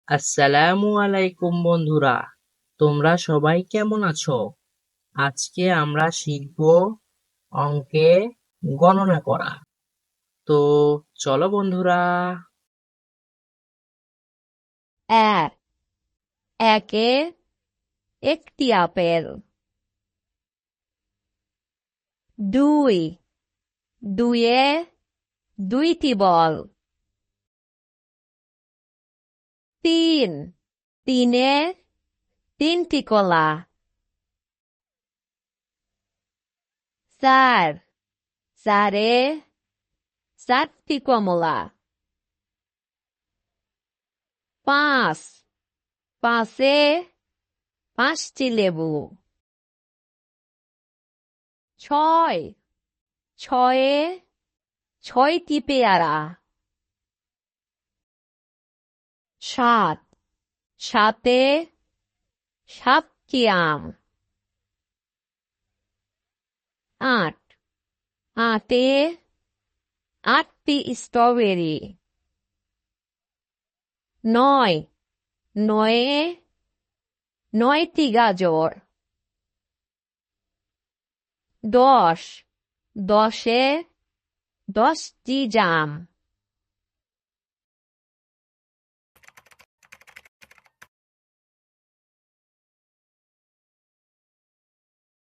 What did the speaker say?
আসসালামু আলাইকুম বন্ধুরা, তোমরা সবাই কেমন আছো? আজকে আমরা শিখব অঙ্কে গণনা করা। তো চলো বন্ধুরা। এক একে একটি আপেল। দুই দুইয়ে দুইটি বল। তিন তিনে তিনটি কলা। চার চারে চারটি কমলা। পাঁচ পাঁচে পাঁচটি লেবু। ছয় ছয়ে ছয়টি পেয়ারা। সাত সাতে সাতটি আম। আট আটে আটটি স্ট্রবেরি। নয় নয়ে নয়টি গাজর। দশ দশে 10টি জাম।